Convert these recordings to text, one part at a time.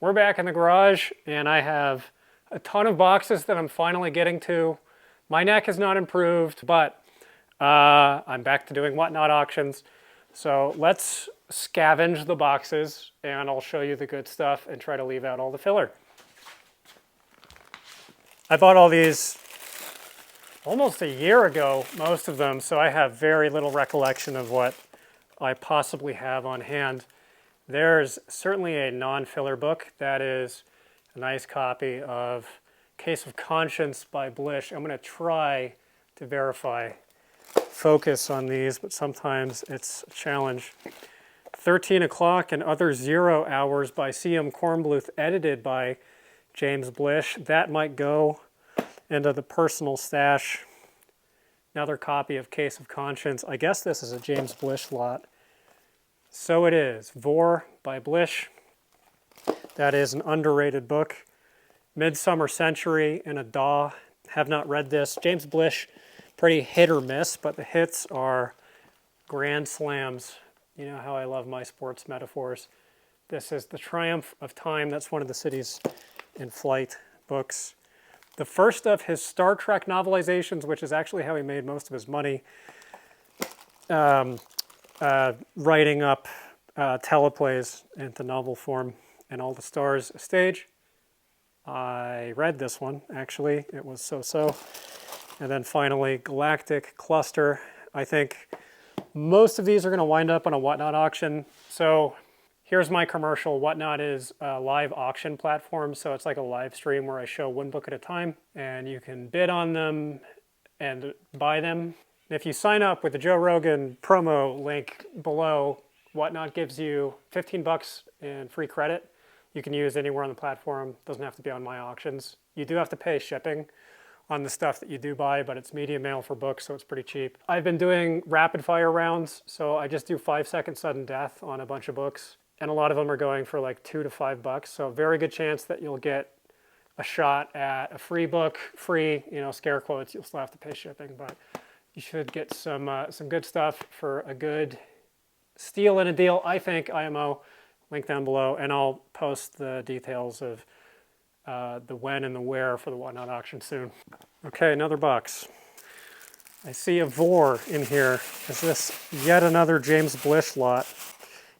We're back in the garage, and I have a ton of boxes that I'm finally getting to. My neck has not improved, but I'm back to doing whatnot auctions. So let's scavenge the boxes, and I'll show you the good stuff and try to leave out all the filler. I bought all these almost a year ago, most of them, so I have very little recollection of what I possibly have on hand. There's certainly a non-filler book. That is a nice copy of Case of Conscience by Blish. I'm going to try to verify focus on these, but sometimes it's a challenge. 13 O'Clock and Other Zero Hours by C.M. Kornbluth, edited by James Blish. That might go into the personal stash. Another copy of Case of Conscience. I guess this is a James Blish lot. So it is. Vor by Blish. That is an underrated book. Midsummer Century in a Daw. Have not read this. James Blish, pretty hit or miss, but the hits are grand slams. You know how I love my sports metaphors. This is The Triumph of Time. That's one of the Cities in Flight books. The first of his Star Trek novelizations, which is actually how he made most of his money. Writing up teleplays into novel form, and All the Stars a Stage. I read this one, actually. It was so-so. And then finally, Galactic Cluster. I think most of these are going to wind up on a Whatnot auction. So here's my commercial. Whatnot is a live auction platform, so it's like a live stream where I show one book at a time, and you can bid on them and buy them. If you sign up with the Joe Rogan promo link below, Whatnot gives you 15 bucks in free credit. You can use anywhere on the platform. Doesn't have to be on my auctions. You do have to pay shipping on the stuff that you do buy, but it's media mail for books, so it's pretty cheap. I've been doing rapid fire rounds, so I just do 5-second sudden death on a bunch of books, and a lot of them are going for like $2 to $5. So very good chance that you'll get a shot at a free book, free, scare quotes. You'll still have to pay shipping, but you should get some good stuff for a good steal and a deal, I think. IMO, link down below, and I'll post the details of the when and the where for the Whatnot auction soon. Okay, another box. I see a Vor in here. Is this yet another James Blish lot?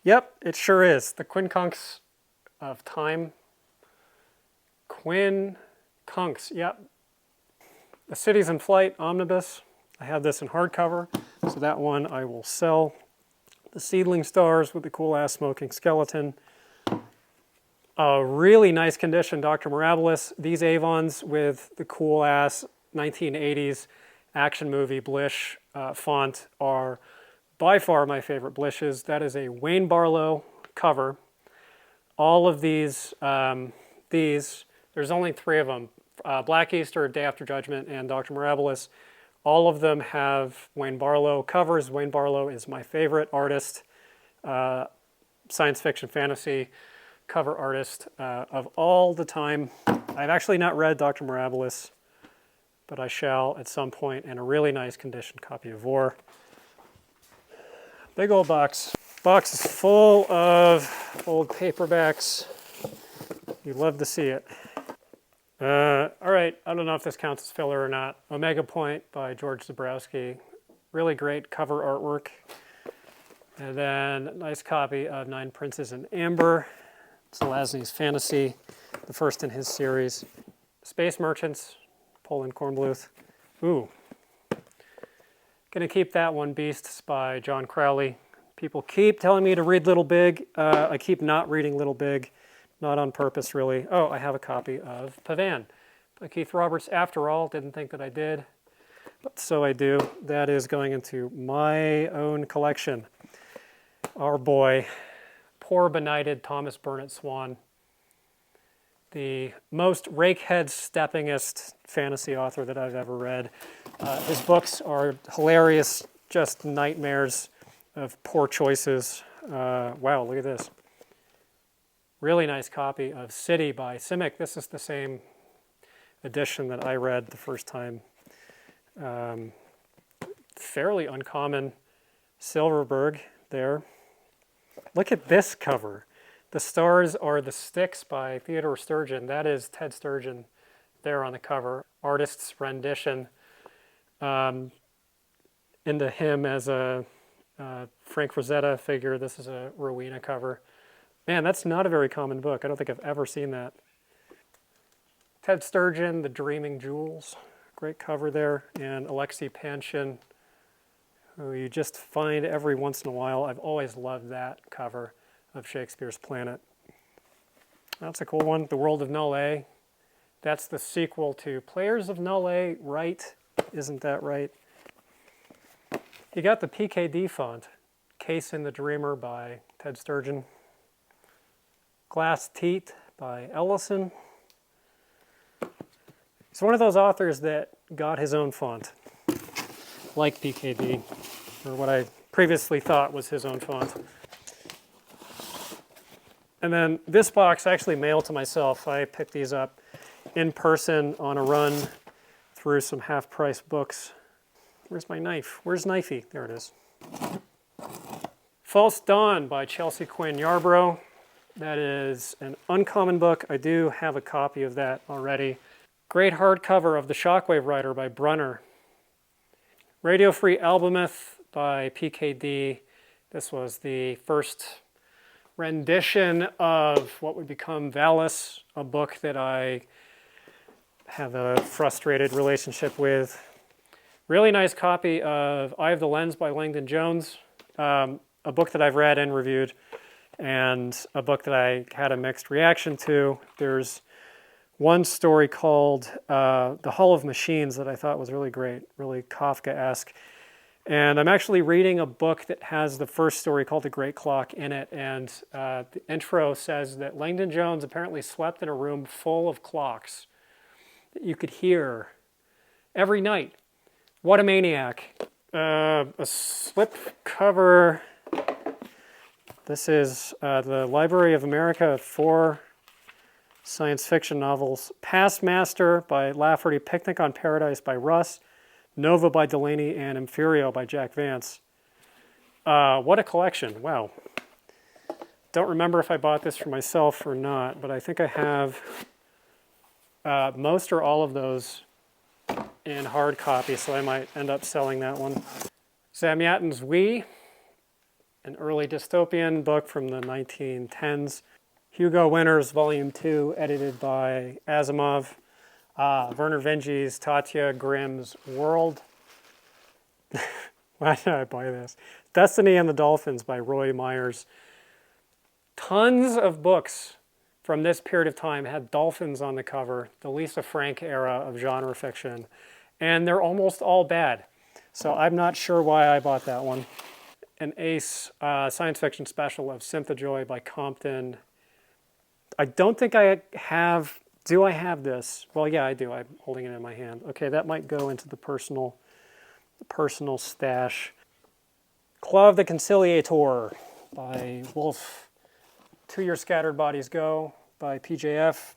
Yep, it sure is. The Quincunx of Time. Quincunx, yep. The Cities in Flight Omnibus. I have this in hardcover, so that one I will sell. The Seedling Stars with the cool-ass smoking skeleton. A really nice condition, Dr. Mirabilis. These Avons with the cool-ass 1980s action movie Blish font are by far my favorite Blishes. That is a Wayne Barlow cover. All of these, there's only 3 of them. Black Easter, Day After Judgment, and Dr. Mirabilis. All of them have Wayne Barlow covers. Wayne Barlow is my favorite artist, science fiction, fantasy cover artist of all the time. I've actually not read Dr. Mirabilis, but I shall at some point, and a really nice condition copy of Vor. Big old box. Box is full of old paperbacks. You'd love to see it. All right, I don't know if this counts as filler or not. Omega Point by George Zabrowski. Really great cover artwork. And then a nice copy of Nine Princes in Amber. Zelazny's Fantasy, the first in his series. Space Merchants, Poland Kornbluth. Ooh. Gonna keep that one, Beasts by John Crowley. People keep telling me to read Little Big. I keep not reading Little Big. Not on purpose, really. Oh, I have a copy of Pavan by Keith Roberts. After all, didn't think that I did, but so I do. That is going into my own collection. Our boy, poor benighted Thomas Burnett Swan, the most rakehead steppingest fantasy author that I've ever read. His books are hilarious, just nightmares of poor choices. Wow, look at this. Really nice copy of City by Simic. This is the same edition that I read the first time. Fairly uncommon Silverberg there. Look at this cover. The Stars Are the Sticks by Theodore Sturgeon. That is Ted Sturgeon there on the cover. Artist's rendition into him as a Frank Frazetta figure. This is a Rowena cover. Man, that's not a very common book. I don't think I've ever seen that. Ted Sturgeon, The Dreaming Jewels. Great cover there. And Alexei Panshin, who you just find every once in a while. I've always loved that cover of Shakespeare's Planet. That's a cool one. The World of Null A. That's the sequel to Players of Null A, right? Isn't that right? You got the PKD font. Case in the Dreamer by Ted Sturgeon. Glass Teat by Ellison. He's one of those authors that got his own font, like PKD, or what I previously thought was his own font. And then this box I actually mailed to myself. I picked these up in person on a run through some half-price books. Where's my knife? Where's Knifey? There it is. False Dawn by Chelsea Quinn Yarbrough. That is an uncommon book. I do have a copy of that already. Great hardcover of The Shockwave Rider by Brunner. Radio Free Albemuth by PKD. This was the first rendition of what would become Valis, a book that I have a frustrated relationship with. Really nice copy of Eye of the Lens by Langdon Jones, a book that I've read and reviewed, and a book that I had a mixed reaction to. There's one story called The Hall of Machines that I thought was really great, really Kafka-esque. And I'm actually reading a book that has the first story called The Great Clock in it, and the intro says that Langdon Jones apparently slept in a room full of clocks that you could hear every night. What a maniac. A slip cover. This is the Library of America, 4 science fiction novels. Past Master by Lafferty, Picnic on Paradise by Russ, Nova by Delaney, and Inferio by Jack Vance. What a collection. Wow. Don't remember if I bought this for myself or not, but I think I have most or all of those in hard copy, so I might end up selling that one. Zamyatin's We, an early dystopian book from the 1910s. Hugo Winners, Volume 2, edited by Asimov. Werner Vinge's Tatya Grimm's World. Why did I buy this? Destiny and the Dolphins by Roy Myers. Tons of books from this period of time had dolphins on the cover, the Lisa Frank era of genre fiction, and they're almost all bad. So I'm not sure why I bought that one. An Ace science fiction special of Synthojoy by Compton. I don't think I have, do I have this? Well, yeah, I do. I'm holding it in my hand. Okay, that might go into the personal stash. Claw of the Conciliator by Wolf. To Your Scattered Bodies Go by PJF.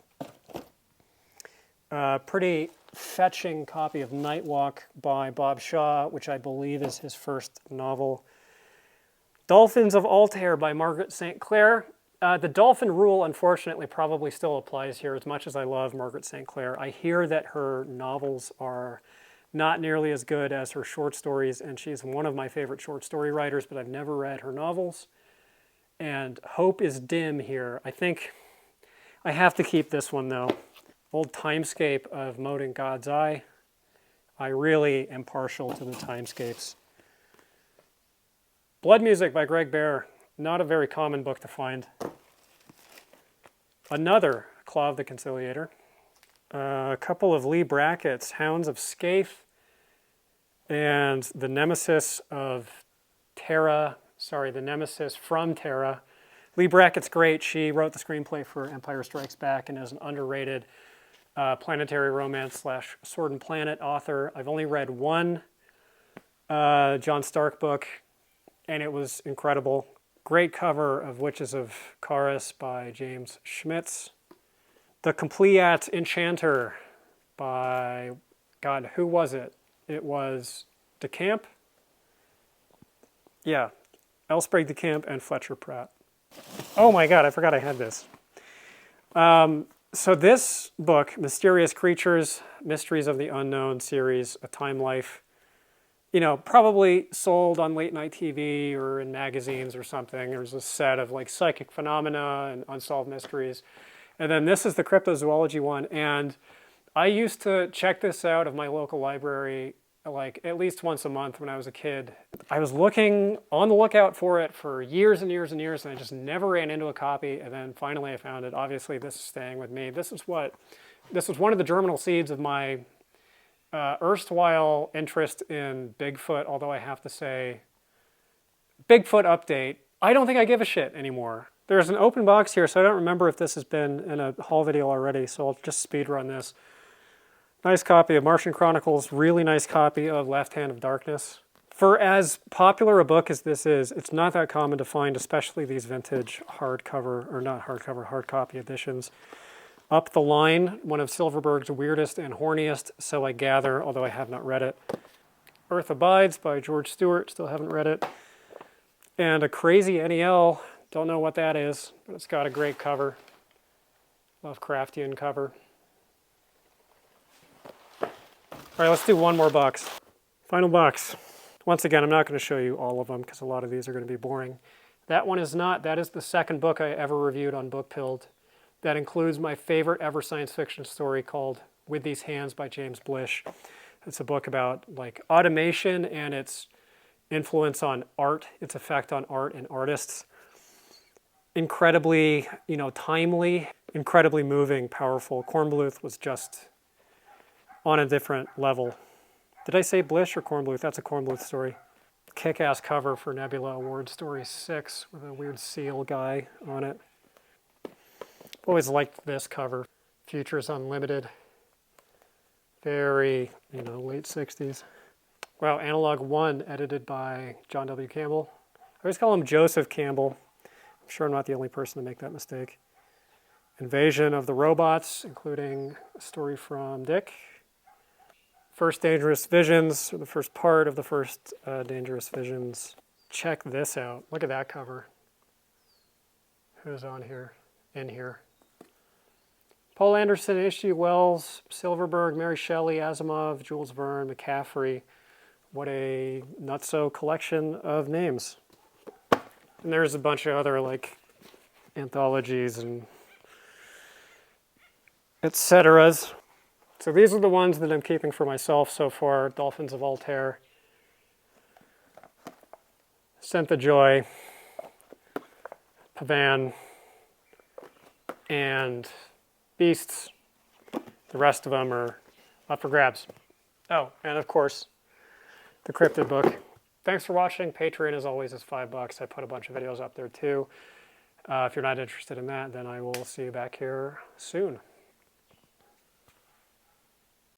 Pretty fetching copy of Nightwalk by Bob Shaw, which I believe is his first novel. Dolphins of Altair by Margaret St. Clair. The dolphin rule, unfortunately, probably still applies here as much as I love Margaret St. Clair. I hear that her novels are not nearly as good as her short stories, and she's one of my favorite short story writers, but I've never read her novels. And hope is dim here. I think I have to keep this one, though. Old Timescape of Mode in God's Eye. I really am partial to the timescapes. Blood Music by Greg Bear. Not a very common book to find. Another Claw of the Conciliator. A couple of Lee Brackett's, Hounds of Scaife, and The Nemesis of Terra. Sorry, The Nemesis from Terra. Lee Brackett's great. She wrote the screenplay for Empire Strikes Back and is an underrated planetary romance / Sword and Planet author. I've only read one John Stark book, and it was incredible. Great cover of Witches of Charis by James Schmitz. The Compleat Enchanter by, God, who was it? It was DeCamp? Yeah, Elsprague DeCamp and Fletcher Pratt. Oh my God, I forgot I had this. So this book, Mysterious Creatures, Mysteries of the Unknown series, A Time Life, you know, probably sold on late night TV or in magazines or something. There's a set of like psychic phenomena and unsolved mysteries. And then this is the cryptozoology one. And I used to check this out of my local library like at least once a month when I was a kid. I was looking on the lookout for it for years and years and years, and I just never ran into a copy. And then finally I found it. Obviously this is staying with me. This was one of the germinal seeds of my erstwhile interest in Bigfoot, although I have to say, Bigfoot update, I don't think I give a shit anymore. There's an open box here, so I don't remember if this has been in a haul video already, so I'll just speed run this. Nice copy of Martian Chronicles, really nice copy of Left Hand of Darkness. For as popular a book as this is, it's not that common to find, especially these vintage hardcover, or not hardcover, hard copy editions. Up the Line, one of Silverberg's weirdest and horniest, so I gather, although I have not read it. Earth Abides by George Stewart, still haven't read it. And a Crazy NEL, don't know what that is, but it's got a great cover. Lovecraftian cover. All right, let's do one more box. Final box. Once again, I'm not going to show you all of them because a lot of these are going to be boring. That one is not. That is the second book I ever reviewed on Bookpilled. That includes my favorite ever science fiction story called With These Hands by James Blish. It's a book about like automation and its influence on art, its effect on art and artists. Incredibly, timely, incredibly moving, powerful. Kornbluth was just on a different level. Did I say Blish or Kornbluth? That's a Kornbluth story. Kick-ass cover for Nebula Award Story 6 with a weird seal guy on it. Always liked this cover. Futures Unlimited. Very, late 60s. Wow, Analog 1, edited by John W. Campbell. I always call him Joseph Campbell. I'm sure I'm not the only person to make that mistake. Invasion of the Robots, including a story from Dick. First Dangerous Visions, or the first part of the first Dangerous Visions. Check this out. Look at that cover. Who's on here? In here. Paul Anderson, H.G. Wells, Silverberg, Mary Shelley, Asimov, Jules Verne, McCaffrey. What a nutso collection of names. And there's a bunch of other like anthologies and et ceteras. So these are the ones that I'm keeping for myself so far. Dolphins of Altair, Scent the Joy, Pavan, and Beasts. The rest of them are up for grabs. Oh, and of course, the cryptid book. Thanks for watching. Patreon, as always, is $5. I put a bunch of videos up there too. If you're not interested in that, then I will see you back here soon.